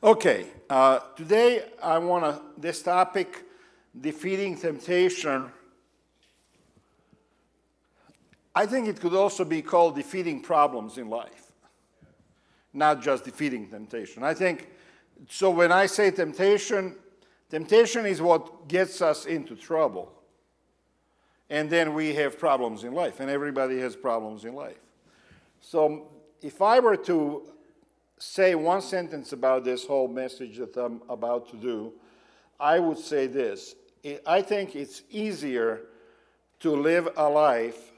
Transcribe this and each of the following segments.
Okay, today I want this topic, defeating temptation. I think it could also be called defeating problems in life, not just defeating temptation. I think, so when I say temptation, temptation is what gets us into trouble. And then we have problems in life, and everybody has problems in life. So if I were to say one sentence about this whole message that I'm about to do, I would say this. I think it's easier to live a life,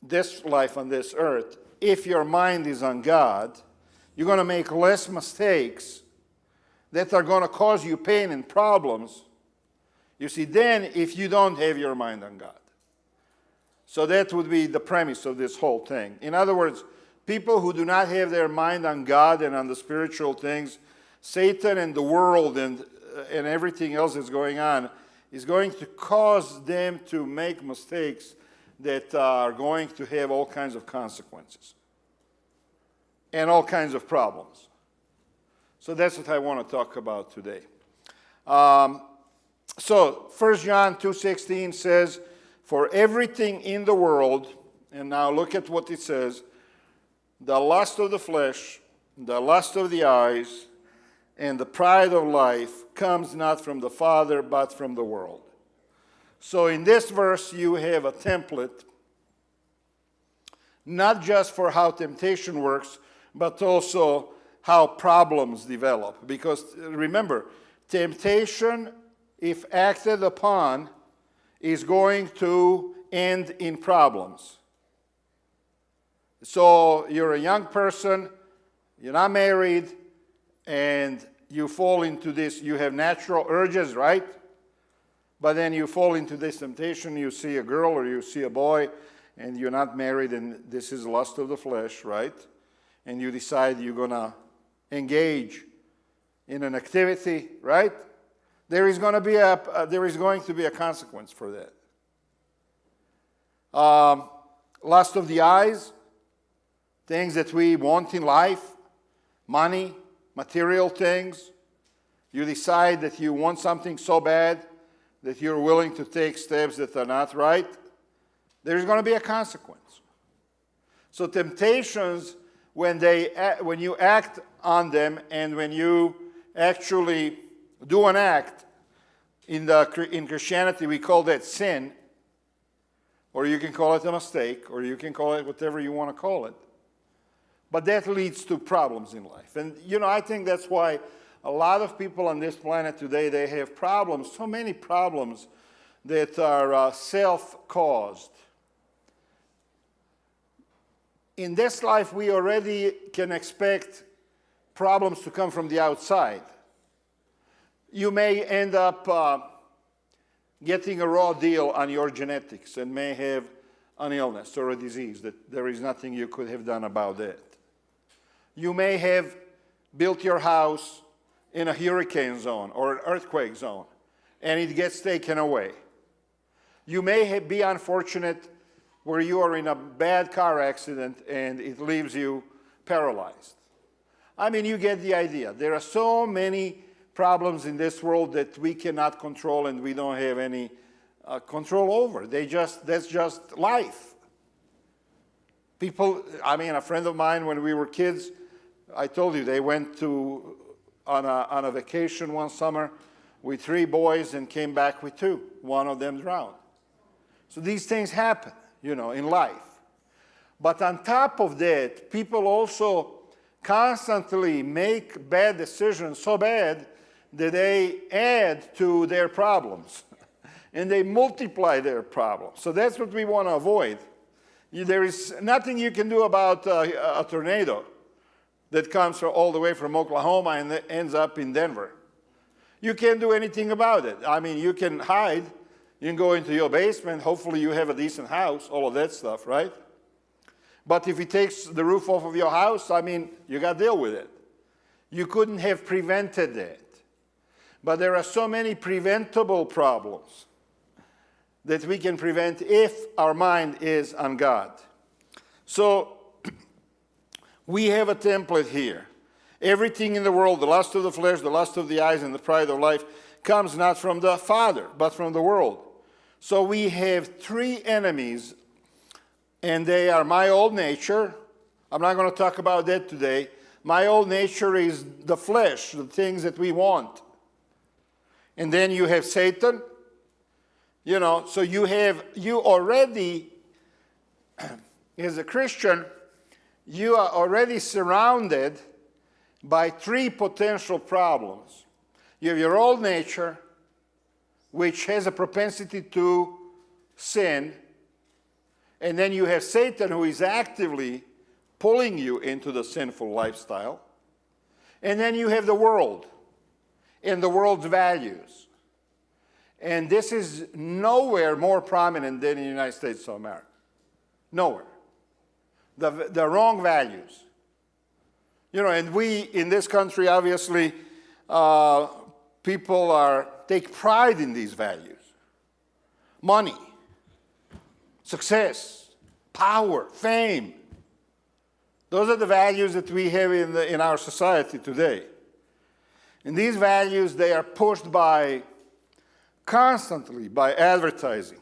this life on this earth, if your mind is on God. You're going to make less mistakes that are going to cause you pain and problems, you see, then if you don't have your mind on God. So that would be the premise of this whole thing. In other words, people who do not have their mind on God and on the spiritual things, Satan and the world and everything else that's going on is going to cause them to make mistakes that are going to have all kinds of consequences and all kinds of problems. So that's what I want to talk about today. So 1 John 2:16 says, "For everything in the world," and now look at what it says, "the lust of the flesh, the lust of the eyes, and the pride of life comes not from the Father, but from the world." So in this verse, you have a template, not just for how temptation works, but also how problems develop. Because remember, temptation, if acted upon, is going to end in problems. So you're a young person, you're not married, and you fall into this. You have natural urges, right? But then you fall into this temptation. You see a girl or you see a boy, and you're not married, and this is lust of the flesh, right? And you decide you're going to engage in an activity, right? There is going to be a consequence for that. Lust of the eyes, things that we want in life, money, material things. You decide that you want something so bad that you're willing to take steps that are not right. There's going to be a consequence. So temptations, when you act on them and when you actually do an act, in Christianity we call that sin, or you can call it a mistake, or you can call it whatever you want to call it. But that leads to problems in life. And, I think that's why a lot of people on this planet today, they have problems, so many problems that are self-caused. In this life, we already can expect problems to come from the outside. You may end up getting a raw deal on your genetics and may have an illness or a disease that there is nothing you could have done about it. You may have built your house in a hurricane zone or an earthquake zone, and it gets taken away. You may be unfortunate where you are in a bad car accident and it leaves you paralyzed. I mean, you get the idea. There are so many problems in this world that we cannot control and we don't have any control over. That's just life. People, a friend of mine, when we were kids, I told you, they went on a vacation one summer with 3 boys and came back with 2. One of them drowned. So these things happen, in life. But on top of that, people also constantly make bad decisions, so bad that they add to their problems and they multiply their problems. So that's what we want to avoid. There is nothing you can do about a tornado that comes all the way from Oklahoma and ends up in Denver. You can't do anything about it. You can hide. You can go into your basement. Hopefully you have a decent house, all of that stuff, right? But if it takes the roof off of your house, you got to deal with it. You couldn't have prevented that. But there are so many preventable problems that we can prevent if our mind is on God. So we have a template here. Everything in the world, the lust of the flesh, the lust of the eyes, and the pride of life, comes not from the Father, but from the world. So we have three enemies, and they are my old nature. I'm not going to talk about that today. My old nature is the flesh, the things that we want. And then you have Satan. So you already, as a Christian, you are already surrounded by three potential problems. You have your old nature, which has a propensity to sin. And then you have Satan, who is actively pulling you into the sinful lifestyle. And then you have the world and the world's values. And this is nowhere more prominent than in the United States of America. Nowhere. The wrong values. And we, in this country, obviously, people take pride in these values. Money, success, power, fame. Those are the values that we have in our society today. And these values, they are pushed constantly by advertising.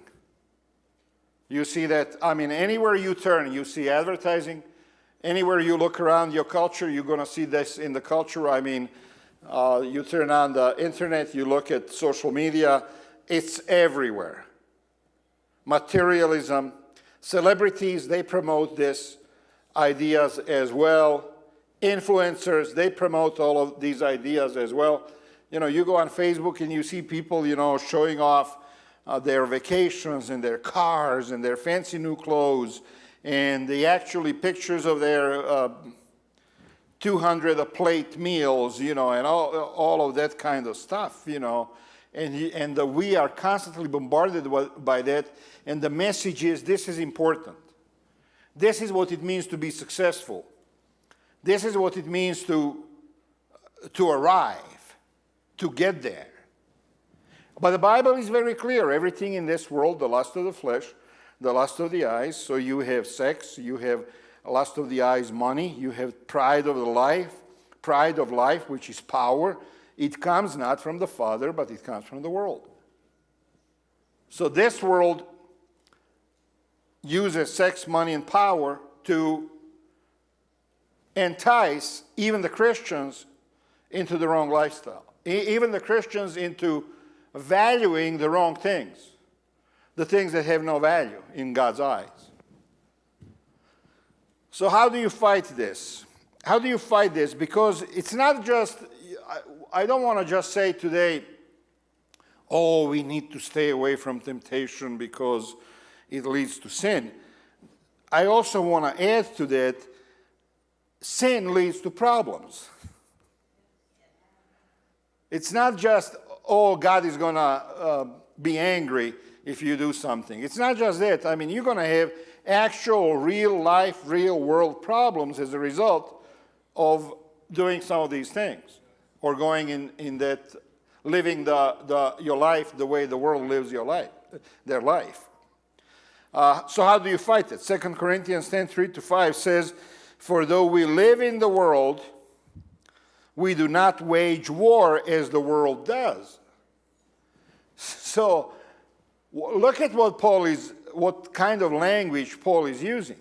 You see that, anywhere you turn, you see advertising. Anywhere you look around your culture, you're going to see this in the culture. You turn on the internet, you look at social media, it's everywhere. Materialism. Celebrities, they promote these ideas as well. Influencers, they promote all of these ideas as well. You go on Facebook and you see people, showing off their vacations and their cars and their fancy new clothes. And they pictures of their 200 a plate meals, and all of that kind of stuff, And we are constantly bombarded by that. And the message is, this is important. This is what it means to be successful. This is what it means to arrive, to get there. But the Bible is very clear. Everything in this world, the lust of the flesh, the lust of the eyes. So you have sex, you have lust of the eyes, money, you have pride of life, which is power. It comes not from the Father, but it comes from the world. So this world uses sex, money, and power to entice even the Christians into the wrong lifestyle. Even the Christians into valuing the wrong things. The things that have no value in God's eyes. So how do you fight this? How do you fight this? Because it's not just, I don't want to just say today, we need to stay away from temptation because it leads to sin. I also want to add to that, sin leads to problems. It's not just, God is going to be angry if you do something. It's not just that. You're going to have actual real life, real world problems as a result of doing some of these things, or going in that, living your life the way the world lives their life. So how do you fight it? 2 Corinthians 10:3-5 says, "For though we live in the world, we do not wage war as the world does." So look at what kind of language Paul is using.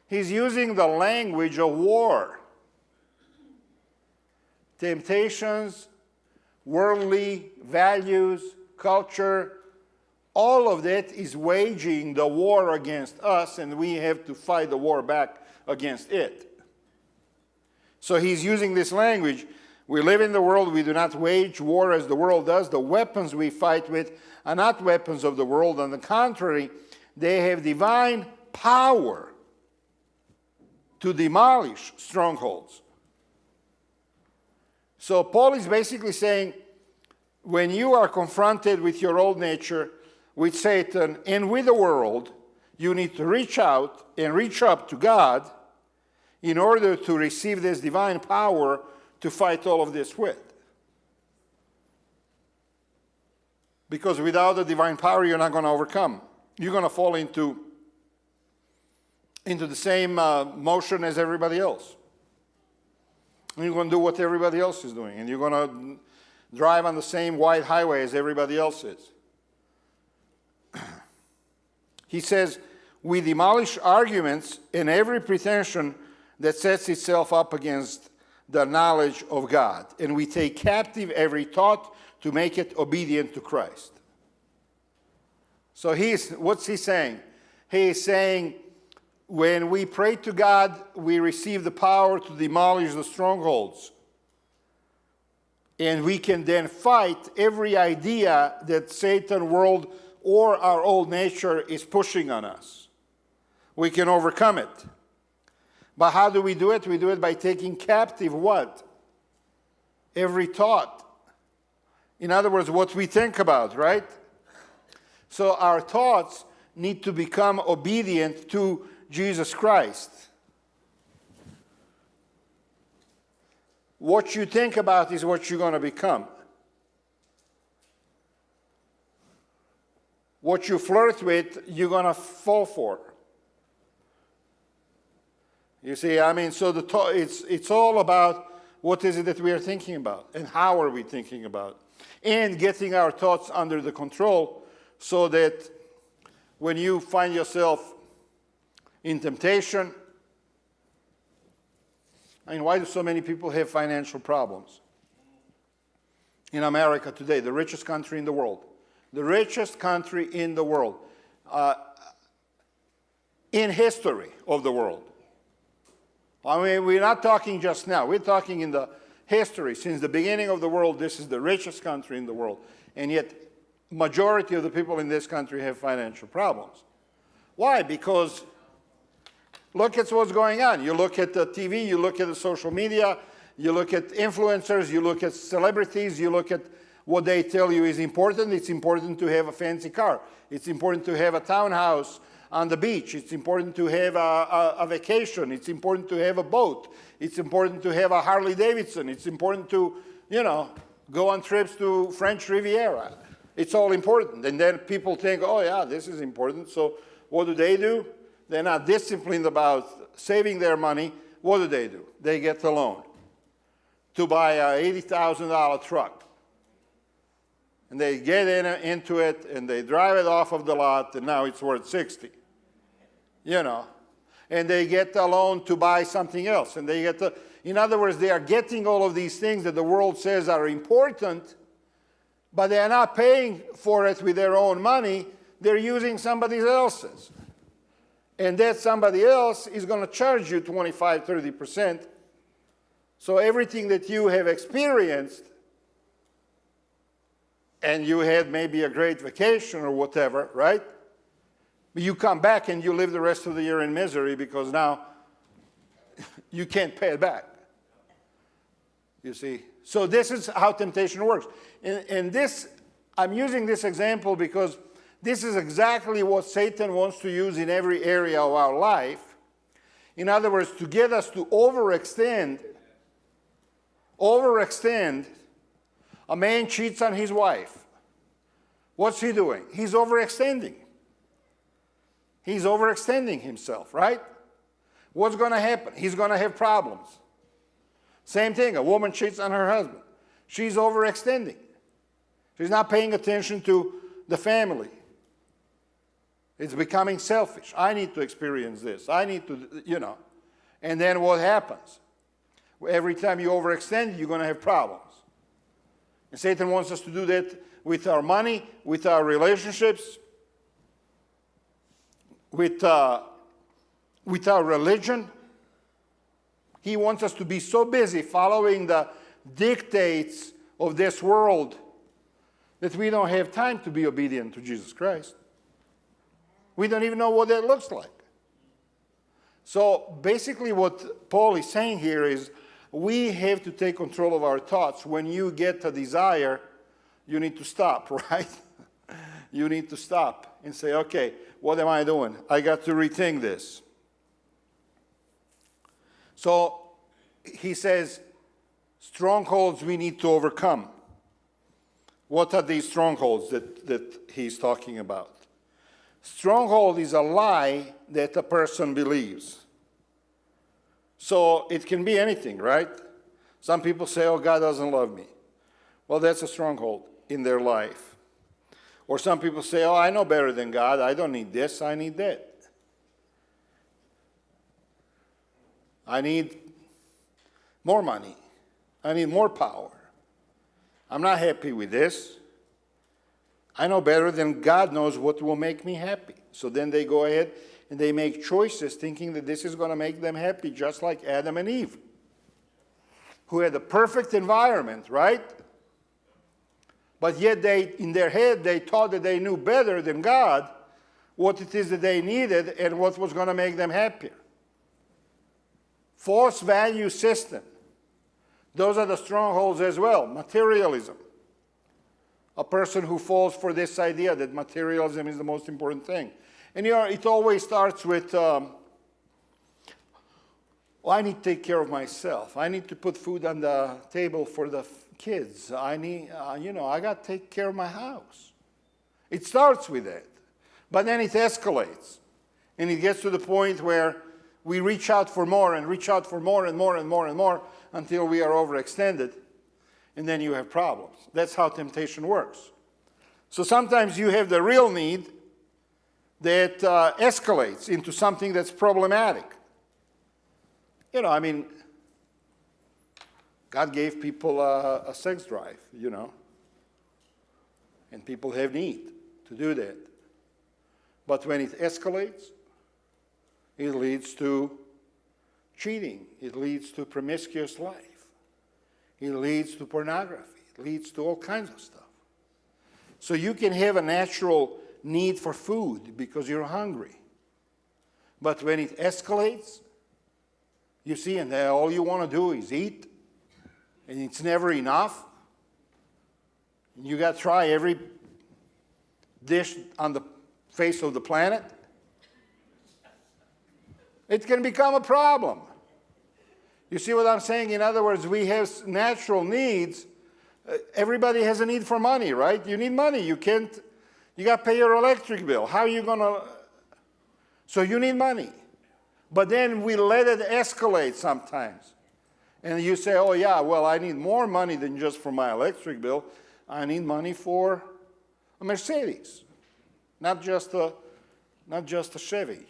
He's using the language of war. Temptations, worldly values, culture, all of that is waging the war against us, and we have to fight the war back against it. So he's using this language. We live in the world, we do not wage war as the world does. The weapons we fight with are not weapons of the world. On the contrary, they have divine power to demolish strongholds. So Paul is basically saying, when you are confronted with your old nature, with Satan, and with the world, you need to reach out and reach up to God in order to receive this divine power to fight all of this with. Because without the divine power, you're not going to overcome. You're going to fall into the same motion as everybody else. And you're going to do what everybody else is doing. And you're going to drive on the same wide highway as everybody else is. He says, we demolish arguments and every pretension that sets itself up against the knowledge of God. And we take captive every thought to make it obedient to Christ. So what's he saying? He is saying, when we pray to God, we receive the power to demolish the strongholds. And we can then fight every idea that Satan, world, or our old nature is pushing on us. We can overcome it. But how do we do it? We do it by taking captive what? Every thought. In other words, what we think about, right? So our thoughts need to become obedient to Jesus Christ. What you think about is what you're going to become. What you flirt with, you're going to fall for. You see, I mean, so it's all about what is it that we are thinking about and how are we thinking about, and getting our thoughts under the control so that when you find yourself in temptation, I mean, why do so many people have financial problems? In America today, the richest country in the world, in history of the world. I mean, we're not talking just now. We're talking in the history. Since the beginning of the world, this is the richest country in the world. And yet, majority of the people in this country have financial problems. Why? Because look at what's going on. You look at the TV, you look at the social media, you look at influencers, you look at celebrities, you look at what they tell you is important. It's important to have a fancy car. It's important to have a townhouse on the beach. It's important to have a vacation. It's important to have a boat. It's important to have a Harley Davidson. It's important to, go on trips to French Riviera. It's all important. And then people think, oh yeah, this is important. So what do? They're not disciplined about saving their money. What do? They get a loan to buy a $80,000 truck. And they get into it, and they drive it off of the lot, and now it's worth 60. And they get a loan to buy something else. And in other words, they are getting all of these things that the world says are important, but they are not paying for it with their own money. They're using somebody else's. And that somebody else is going to charge you 25, 30%. So everything that you have experienced, and you had maybe a great vacation or whatever, right? But you come back and you live the rest of the year in misery because now you can't pay it back. You see? So this is how temptation works. And this, I'm using this example because this is exactly what Satan wants to use in every area of our life. In other words, to get us to overextend. A man cheats on his wife. What's he doing? He's overextending. He's overextending himself, right? What's going to happen? He's going to have problems. Same thing, a woman cheats on her husband. She's overextending. She's not paying attention to the family. It's becoming selfish. I need to experience this. I need to, And then what happens? Every time you overextend, you're going to have problems. And Satan wants us to do that with our money, with our relationships, with our religion. He wants us to be so busy following the dictates of this world that we don't have time to be obedient to Jesus Christ. We don't even know what that looks like. So basically what Paul is saying here is we have to take control of our thoughts. When you get a desire, you need to stop, right? You need to stop and say, okay, what am I doing? I got to rethink this. So he says, strongholds we need to overcome. What are these strongholds that he's talking about? Stronghold is a lie that a person believes. So it can be anything, right? Some people say, oh, God doesn't love me. Well, that's a stronghold in their life. Or some people say, oh, I know better than God. I don't need this, I need that. I need more money. I need more power. I'm not happy with this. I know better than God knows what will make me happy. So then they go ahead and they make choices thinking that this is going to make them happy, just like Adam and Eve, who had a perfect environment, right? But yet in their head, they thought that they knew better than God what it is that they needed and what was going to make them happier. False value system. Those are the strongholds as well. Materialism. A person who falls for this idea that materialism is the most important thing. And it always starts with, well, I need to take care of myself. I need to put food on the table for the kids. I need, I got to take care of my house. It starts with that. But then it escalates. And it gets to the point where we reach out for more and reach out for more and more and more and more until we are overextended. And then you have problems. That's how temptation works. So sometimes you have the real need that escalates into something that's problematic. God gave people a sex drive, and people have need to do that. But when it escalates, it leads to cheating. It leads to promiscuous life. It leads to pornography. It leads to all kinds of stuff. So you can have a natural need for food because you're hungry. But when it escalates, you see, and all you want to do is eat, and it's never enough. You got to try every dish on the face of the planet. It can become a problem. You see what I'm saying? In other words, we have natural needs. Everybody has a need for money, right? You need money. You got to pay your electric bill. How are you going to? So you need money. But then we let it escalate sometimes. And you say, oh yeah, well, I need more money than just for my electric bill. I need money for a Mercedes, not just a Chevy,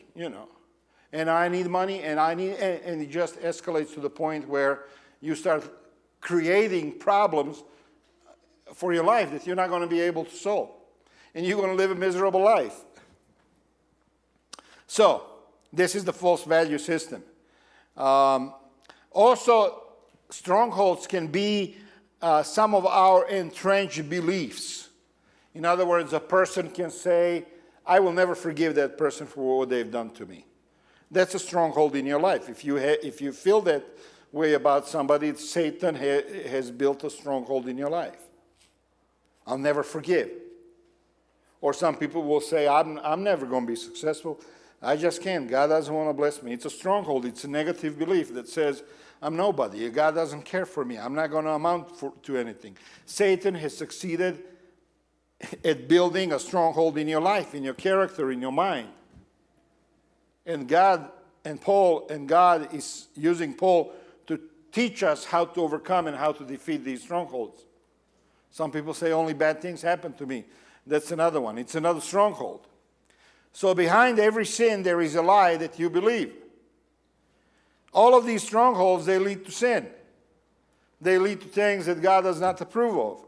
And I need money, and it just escalates to the point where you start creating problems for your life that you're not going to be able to solve. And you're going to live a miserable life. So, this is the false value system. Also, strongholds can be some of our entrenched beliefs. In other words, a person can say, I will never forgive that person for what they've done to me. That's a stronghold in your life. If you feel that way about somebody, Satan has built a stronghold in your life. I'll never forgive. Or some people will say, I'm never going to be successful. I just can't. God doesn't want to bless me. It's a stronghold. It's a negative belief that says, I'm nobody. God doesn't care for me. I'm not going to amount to anything. Satan has succeeded at building a stronghold in your life, in your character, in your mind. And God is using Paul to teach us how to overcome and how to defeat these strongholds. Some people say only bad things happen to me. That's another one. It's another stronghold. So behind every sin, there is a lie that you believe. All of these strongholds, they lead to sin. They lead to things that God does not approve of.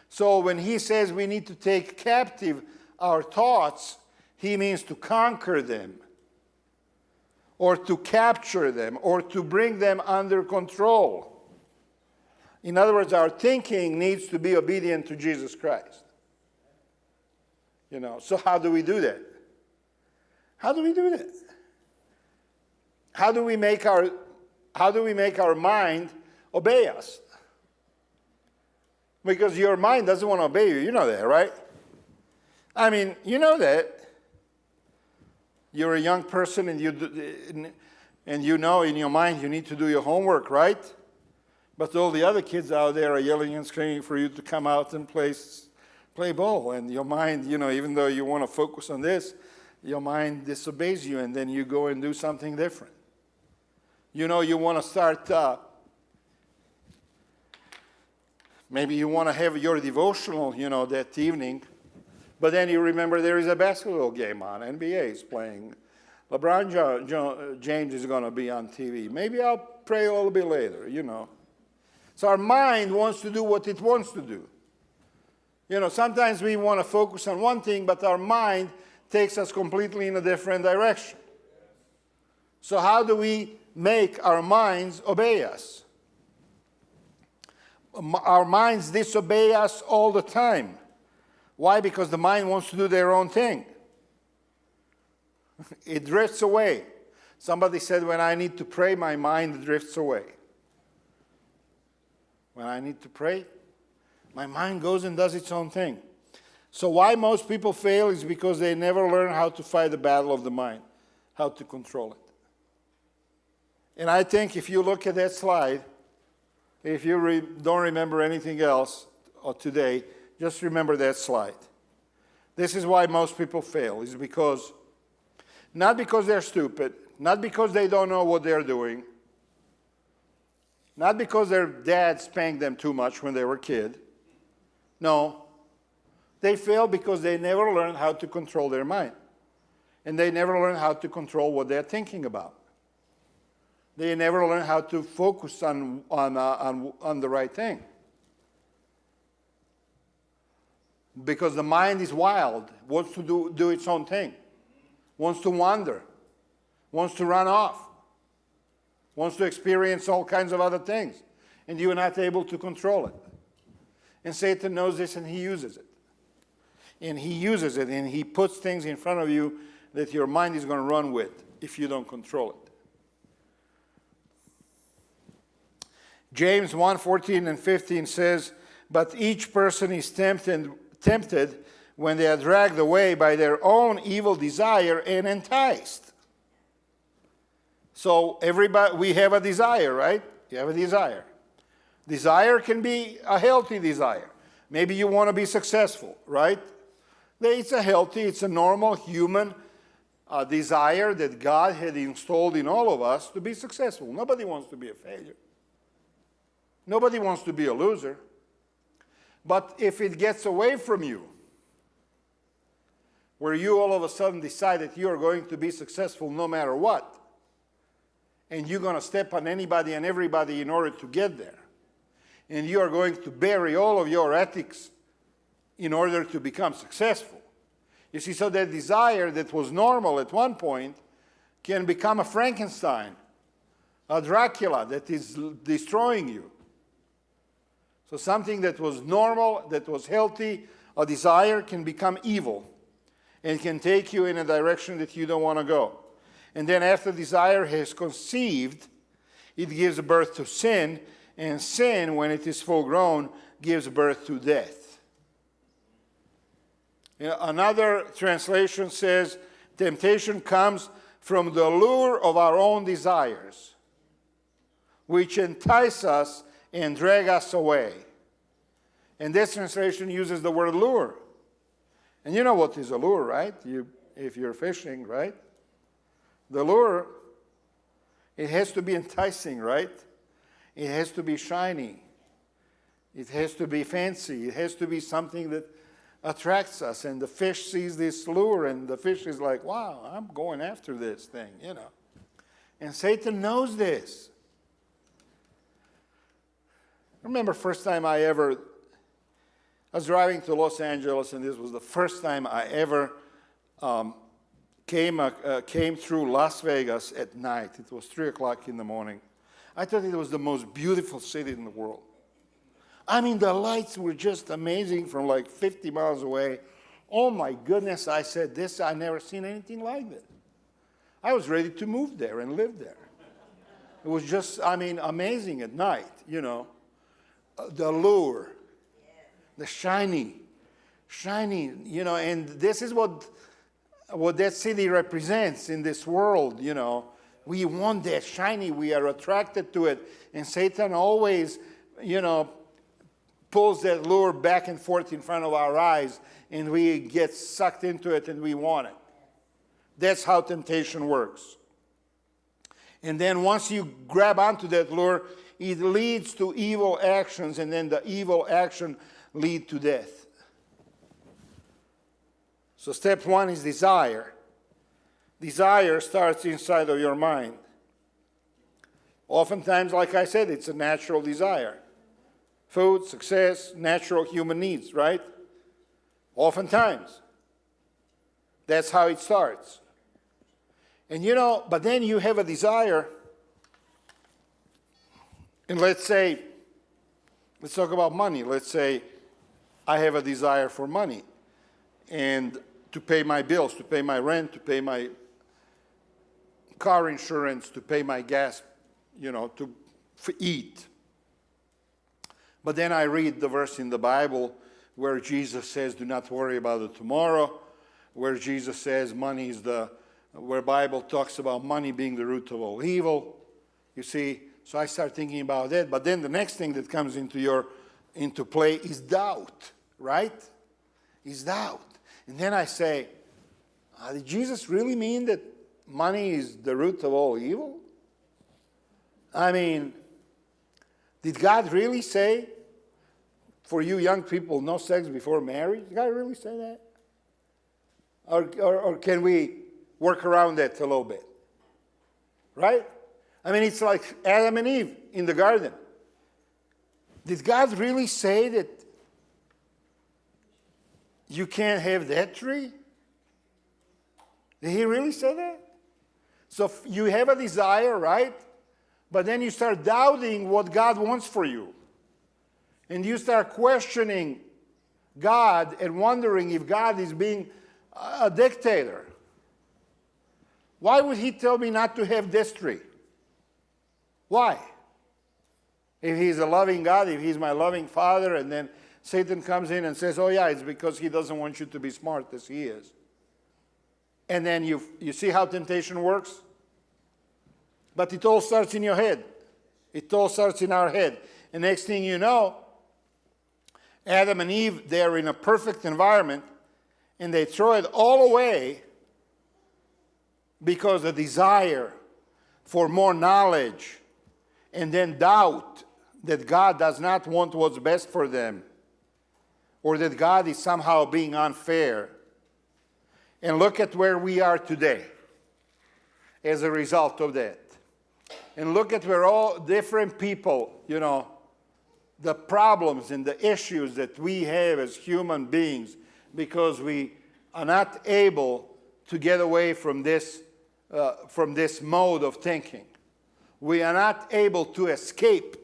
So when he says we need to take captive our thoughts, he means to conquer them, or to capture them, or to bring them under control. In other words, our thinking needs to be obedient to Jesus Christ. So how do we do that? How do we do that? How do we make our mind obey us? Because your mind doesn't want to obey you. You know that, right? I mean, you know that. You're a young person and you know in your mind you need to do your homework, right? But all the other kids out there are yelling and screaming for you to come out and play ball. And your mind, even though you want to focus on this, your mind disobeys you, and then you go and do something different. You want to start Maybe you want to have your devotional, that evening, but then you remember there is a basketball game on, NBA is playing. LeBron James is going to be on TV. Maybe I'll pray a little bit later, So our mind wants to do what it wants to do. Sometimes we want to focus on one thing, but our mind takes us completely in a different direction. So how do we make our minds obey us? Our minds disobey us all the time. Why? Because the mind wants to do their own thing. It drifts away. Somebody said, when I need to pray, my mind drifts away. When I need to pray, my mind goes and does its own thing. So why most people fail is because they never learn how to fight the battle of the mind, how to control it. And I think if you look at that slide, if you don't remember anything else today, just remember that slide. This is why most people fail, is because, not because they're stupid, not because they don't know what they're doing, not because their dad spanked them too much when they were a kid. No, they fail because they never learned how to control their mind. And they never learn how to control what they're thinking about. They never learn how to focus on the right thing. Because the mind is wild, wants to do its own thing, wants to wander, wants to run off, wants to experience all kinds of other things. And you are not able to control it. And Satan knows this and he uses it. And he uses it and he puts things in front of you that your mind is going to run with if you don't control it. James 1:14 and 15 says, but each person is tempted when they are dragged away by their own evil desire and enticed. So everybody, we have a desire, right? You have a desire. Desire can be a healthy desire. Maybe you want to be successful, right? It's a healthy, it's a normal human desire that God had installed in all of us to be successful. Nobody wants to be a failure. Nobody wants to be a loser. But if it gets away from you, where you all of a sudden decide that you are going to be successful no matter what, and you're going to step on anybody and everybody in order to get there, and you are going to bury all of your ethics in order to become successful. You see, so that desire that was normal at one point can become a Frankenstein, a Dracula that is destroying you. So something that was normal, that was healthy, a desire can become evil and can take you in a direction that you don't want to go. And then after desire has conceived, it gives birth to sin, and sin, when it is full grown, gives birth to death. Another translation says, temptation comes from the lure of our own desires, which entice us and drag us away. And this translation uses the word lure. And you know what is a lure, right? If you're fishing, right? The lure, it has to be enticing, right? It has to be shiny. It has to be fancy. It has to be something that attracts us. And the fish sees this lure, and the fish is like, wow, I'm going after this thing, And Satan knows this. I remember first time I was driving to Los Angeles, and this was the first time I ever came through Las Vegas at night. It was 3 o'clock in the morning. I thought it was the most beautiful city in the world. I mean, the lights were just amazing from like 50 miles away. Oh my goodness, I said, I never seen anything like this. I was ready to move there and live there. It was just, amazing at night, The lure, the shiny, and this is what that city represents in this world, We want that shiny, we are attracted to it, and Satan always, pulls that lure back and forth in front of our eyes, and we get sucked into it and we want it. That's how temptation works. And then once you grab onto that lure, it leads to evil actions, and then the evil action lead to death. So step one is desire. Desire starts inside of your mind. Oftentimes, like I said, it's a natural desire. Food, success, natural human needs, right? Oftentimes. That's how it starts. And but then you have a desire, and let's talk about money. Let's say I have a desire for money, and to pay my bills, to pay my rent, to pay my car insurance, to pay my gas, to eat. But then I read the verse in the Bible where Jesus says, do not worry about the tomorrow, where Jesus says money is where Bible talks about money being the root of all evil. You see, so I start thinking about that. But then the next thing that comes into play is doubt, right? Is doubt. And then I say, did Jesus really mean that money is the root of all evil? I mean, did God really say, for you young people, no sex before marriage? Did God really say that? Or can we work around that a little bit? Right? I mean, it's like Adam and Eve in the garden. Did God really say that you can't have that tree? Did he really say that? So you have a desire, right? But then you start doubting what God wants for you. And you start questioning God and wondering if God is being a dictator. Why would he tell me not to have this tree? Why? If he's a loving God, if he's my loving Father, and then Satan comes in and says, oh yeah, it's because he doesn't want you to be smart as he is. And then you see how temptation works? But it all starts in your head. It all starts in our head. And next thing you know, Adam and Eve, they're in a perfect environment, and they throw it all away because the desire for more knowledge, and then doubt that God does not want what's best for them, or that God is somehow being unfair. And look at where we are today as a result of that. And look at where all different people, the problems and the issues that we have as human beings, because we are not able to get away from this mode of thinking. We are not able to escape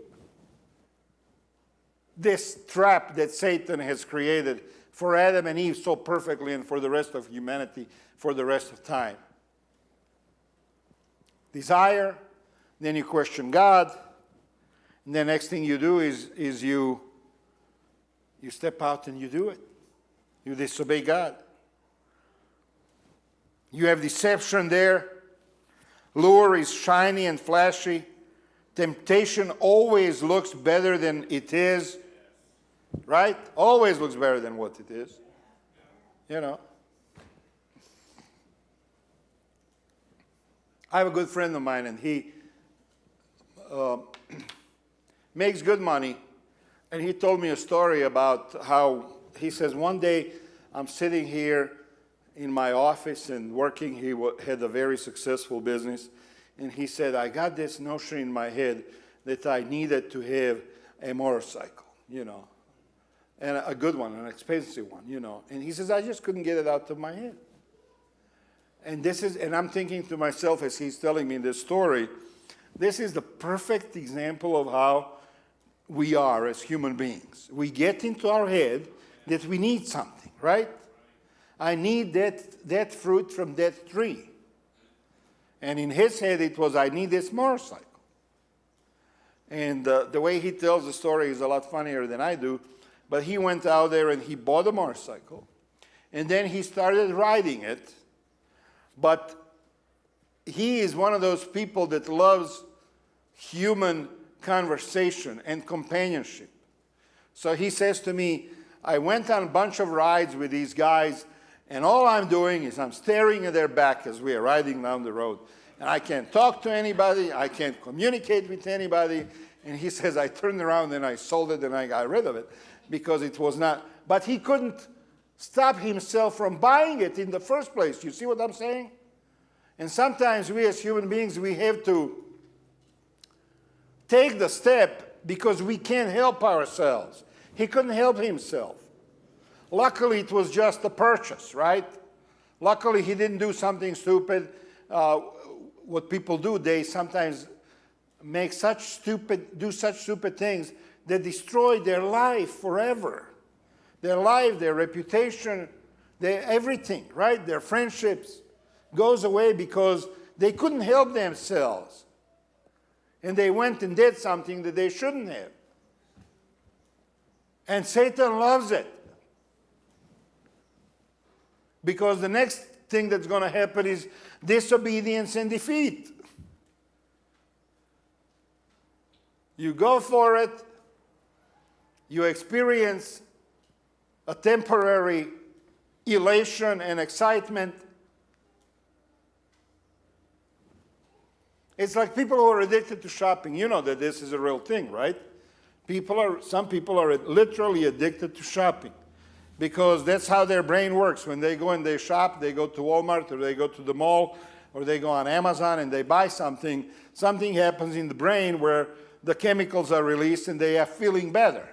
this trap that Satan has created for Adam and Eve so perfectly, and for the rest of humanity for the rest of time. Desire, then you question God, and the next thing you do is you step out and you do it. You disobey God. You have deception there. Lure is shiny and flashy. Temptation always looks better than it is. Right? Always looks better than what it is. I have a good friend of mine, and he makes good money. And he told me a story about how, he says, one day I'm sitting here in my office and working. He had a very successful business. And he said, I got this notion in my head that I needed to have a motorcycle, and a good one, an expensive one, And he says, I just couldn't get it out of my head. And I'm thinking to myself as he's telling me this story, this is the perfect example of how we are as human beings. We get into our head that we need something, right? I need that fruit from that tree. And in his head it was, I need this motorcycle. And the way he tells the story is a lot funnier than I do. But he went out there and he bought a motorcycle. And then he started riding it. But he is one of those people that loves human conversation and companionship. So he says to me, I went on a bunch of rides with these guys, and all I'm doing is I'm staring at their back as we are riding down the road. And I can't talk to anybody, I can't communicate with anybody, And he says, I turned around and I sold it and I got rid of it because it was not. But he couldn't stop himself from buying it in the first place. You see what I'm saying? And sometimes we as human beings, we have to take the step because we can't help ourselves. He couldn't help himself. Luckily, it was just a purchase, right? Luckily, he didn't do something stupid. What people do, they sometimes do such stupid things that destroy their life forever. Their life, their reputation, everything, right? Their friendships goes away because they couldn't help themselves. And they went and did something that they shouldn't have. And Satan loves it. Because the next thing that's going to happen is disobedience and defeat. You go for it, you experience a temporary elation and excitement. It's like people who are addicted to shopping. You know that this is a real thing, right? Some people are literally addicted to shopping because that's how their brain works. When they go and they shop, they go to Walmart or they go to the mall or they go on Amazon and they buy something. Something happens in the brain where the chemicals are released and they are feeling better.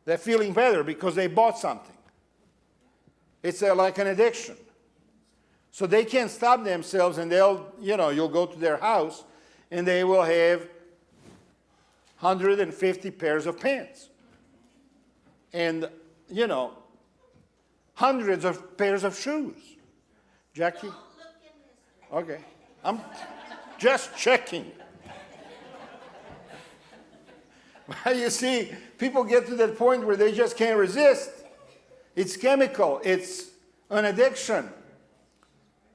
They're feeling better because they bought something. It's like an addiction. So they can't stop themselves and you'll go to their house and they will have 150 pairs of pants. And, hundreds of pairs of shoes. Jackie? Okay. I'm just checking. You see, people get to that point where they just can't resist. It's chemical. It's an addiction.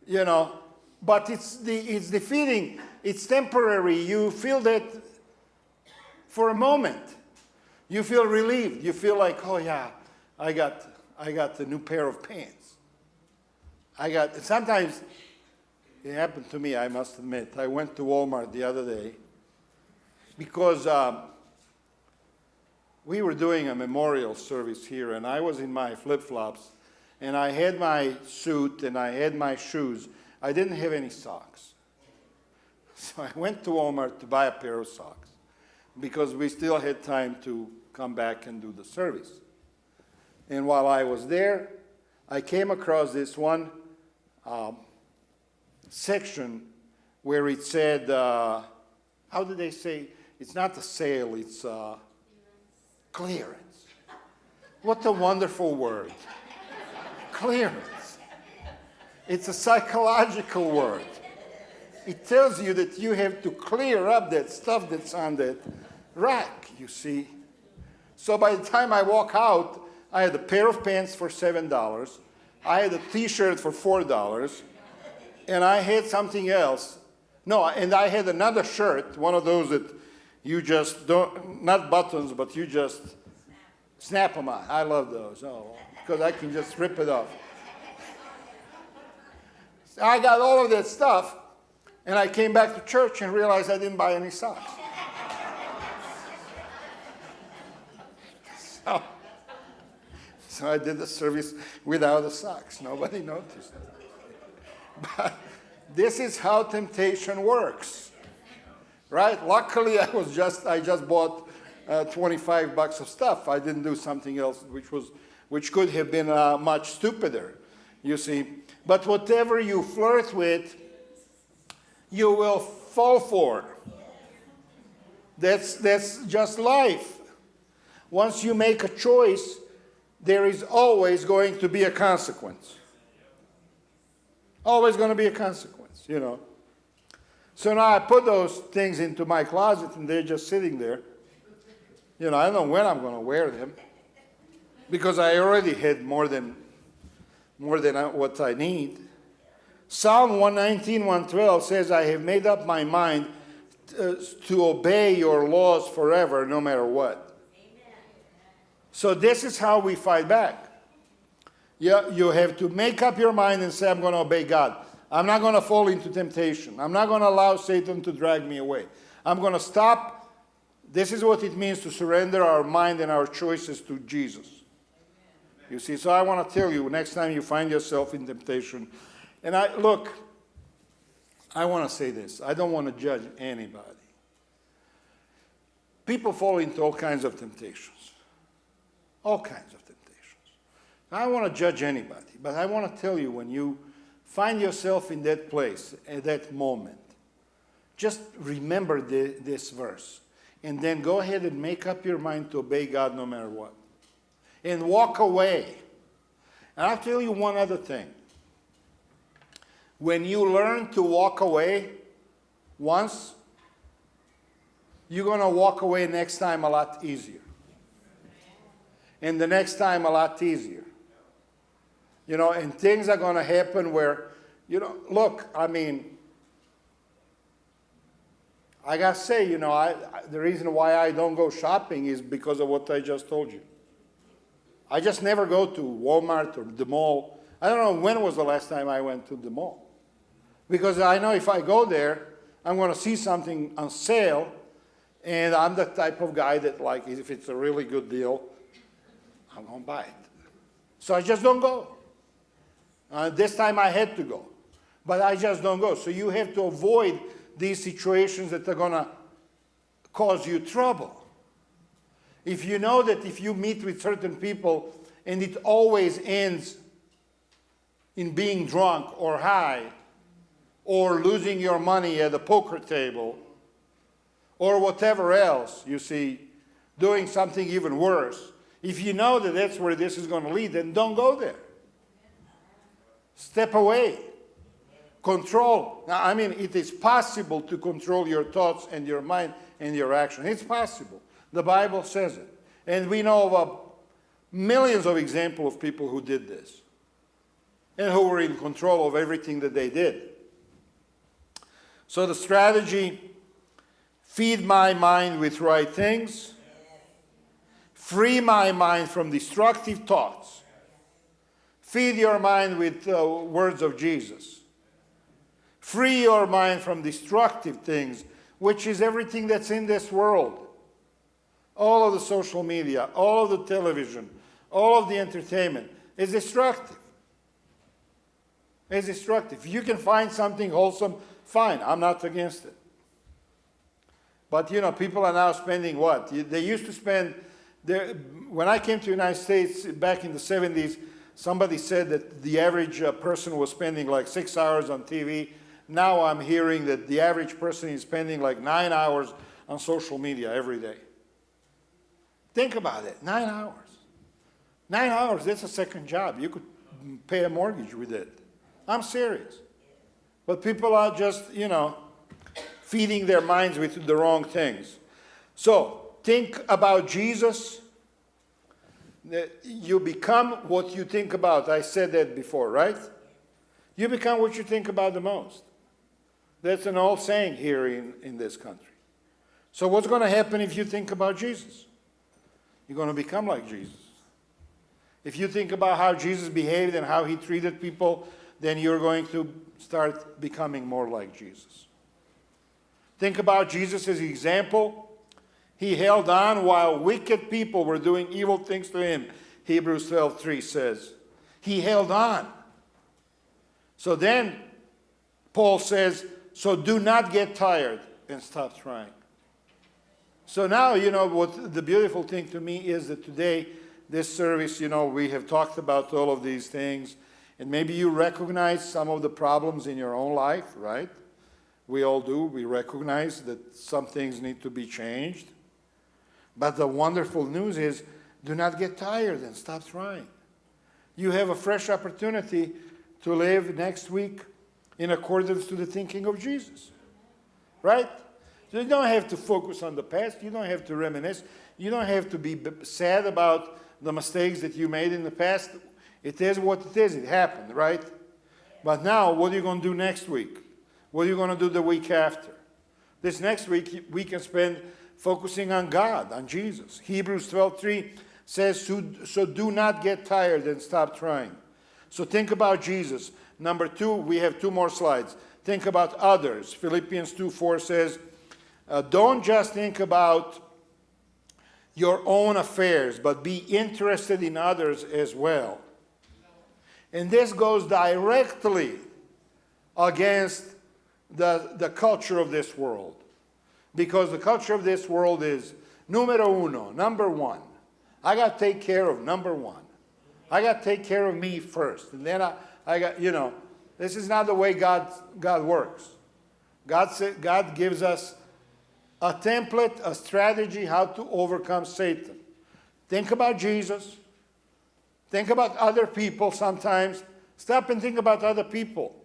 But it's defeating. It's temporary. You feel that for a moment. You feel relieved. You feel like, oh yeah, I got the new pair of pants. Sometimes it happened to me, I must admit. I went to Walmart the other day because we were doing a memorial service here, and I was in my flip-flops, and I had my suit, and I had my shoes. I didn't have any socks. So I went to Walmart to buy a pair of socks because we still had time to come back and do the service. And while I was there, I came across this one section where it said, how did they say? It's not a sale, it's clearance. What a wonderful word. Clearance. It's a psychological word. It tells you that you have to clear up that stuff that's on that rack, you see. So by the time I walk out, I had a pair of pants for $7. I had a t-shirt for $4. And I had something else. No, and I had another shirt, one of those that you just don't, not buttons, but you just snap them on. I love those. Oh, because I can just rip it off. So I got all of that stuff, and I came back to church and realized I didn't buy any socks. So I did the service without the socks. Nobody noticed. But this is how temptation works, right? Luckily, I just bought $25 of stuff. I didn't do something else which could have been much stupider, you see. But whatever you flirt with, you will fall for. That's just life. Once you make a choice, there is always going to be a consequence. Always going to be a consequence, So now I put those things into my closet and they're just sitting there. I don't know when I'm going to wear them because I already had more than what I need. Psalm 119, 112 says, I have made up my mind to obey your laws forever, no matter what. So this is how we fight back. You have to make up your mind and say, I'm going to obey God. I'm not going to fall into temptation. I'm not going to allow Satan to drag me away. I'm going to stop This is what it means to surrender our mind and our choices to Jesus. You see, so I want to tell you, next time you find yourself in temptation, and I want to say this. I don't want to judge anybody. People fall into all kinds of temptations. All kinds of temptations. I don't want to judge anybody, but I want to tell you, when you find yourself in that place, at that moment, just remember this verse. And then go ahead and make up your mind to obey God no matter what. And walk away. And I'll tell you one other thing. When you learn to walk away once, you're going to walk away next time a lot easier. And the next time a lot easier. You know, and things are going to happen where, you know, look, I mean, I got to say, you know, the reason why I don't go shopping is because of what I just told you. I just never go to Walmart or the mall. I don't know when was the last time I went to the mall. Because I know if I go there, I'm going to see something on sale, and I'm the type of guy that, like, if it's a really good deal, I'm going to buy it. So I just don't go. This time I had to go. But I just don't go. So you have to avoid these situations that are going to cause you trouble. If you know that if you meet with certain people and it always ends in being drunk or high or losing your money at a poker table or whatever else, you see, doing something even worse, if you know that that's where this is going to lead, then don't go there. Step away. Control. Now, I mean, it is possible to control your thoughts and your mind and your action. It's possible. The Bible says it. And we know of millions of examples of people who did this and who were in control of everything that they did. So the strategy, feed my mind with right things, free my mind from destructive thoughts, feed your mind with words of Jesus. Free your mind from destructive things, which is everything that's in this world. All of the social media, all of the television, all of the entertainment is destructive. It's destructive. If you can find something wholesome, fine. I'm not against it. But, you know, people are now spending what? They used to spend, when I came to the United States back in the 70s, somebody said that the average person was spending like 6 hours on TV. Now I'm hearing that the average person is spending like 9 hours on social media every day. Think about it, 9 hours. 9 hours, that's a second job. You could pay a mortgage with it. I'm serious. But people are just, you know, feeding their minds with the wrong things. So, think about Jesus. You become what you think about. I said that before, right? You become what you think about the most. That's an old saying here in this country. So what's going to happen if you think about Jesus? You're going to become like Jesus. If you think about how Jesus behaved and how he treated people, then you're going to start becoming more like Jesus. Think about Jesus as an example. He held on while wicked people were doing evil things to him. Hebrews 12:3 says. He held on. So then, Paul says, so do not get tired and stop trying. So now, you know, what the beautiful thing to me is that today, this service, you know, we have talked about all of these things, and maybe you recognize some of the problems in your own life, right? We all do. We recognize that some things need to be changed. But the wonderful news is, do not get tired and stop trying. You have a fresh opportunity to live next week in accordance to the thinking of Jesus. Right? So you don't have to focus on the past. You don't have to reminisce. You don't have to be sad about the mistakes that you made in the past. It is what it is. It happened, right? But now, what are you going to do next week? What are you going to do the week after? This next week, we can spend focusing on God, on Jesus. Hebrews 12:3 says, so do not get tired and stop trying. So think about Jesus. Number 2, we have 2 more slides. Think about others. Philippians 2:4 says, don't just think about your own affairs, but be interested in others as well. And this goes directly against the culture of this world. Because the culture of this world is numero uno, number one. I got to take care of number one. I got to take care of me first. And then I got, this is not the way God works. God gives us a template, a strategy how to overcome Satan. Think about Jesus. Think about other people sometimes. Stop and think about other people.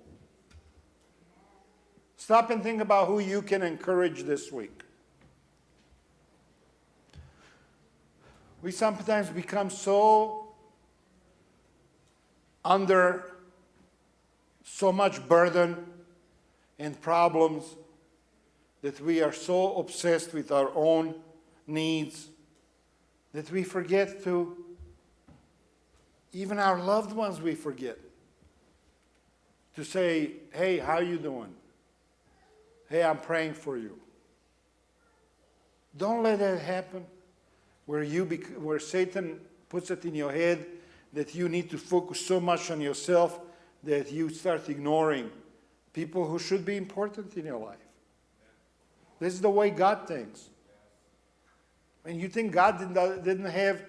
Stop and think about who you can encourage this week. We sometimes become so under so much burden and problems that we are so obsessed with our own needs that we forget to, even our loved ones we forget, to say, hey, how you doing? Hey, I'm praying for you. Don't let that happen where Satan puts it in your head that you need to focus so much on yourself that you start ignoring people who should be important in your life. This is the way God thinks. And you think God didn't have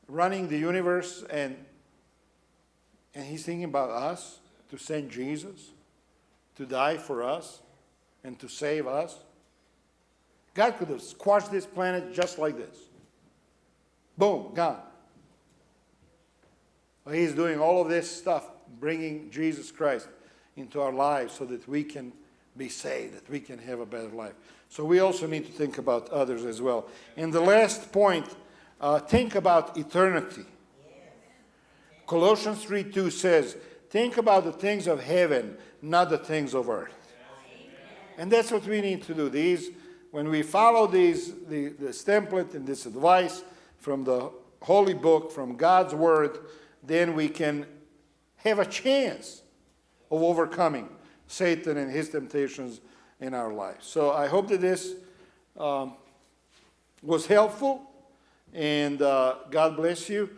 running the universe and he's thinking about us, to send Jesus, to die for us, and to save us? God could have squashed this planet just like this. Boom, gone. But he's doing all of this stuff, bringing Jesus Christ into our lives so that we can be saved, that we can have a better life. So we also need to think about others as well. And the last point, think about eternity. Colossians 3:2 says, think about the things of heaven, not the things of earth. And that's what we need to do. When we follow this template and this advice from the Holy Book, from God's Word, then we can have a chance of overcoming Satan and his temptations in our lives. So I hope that this was helpful, and God bless you.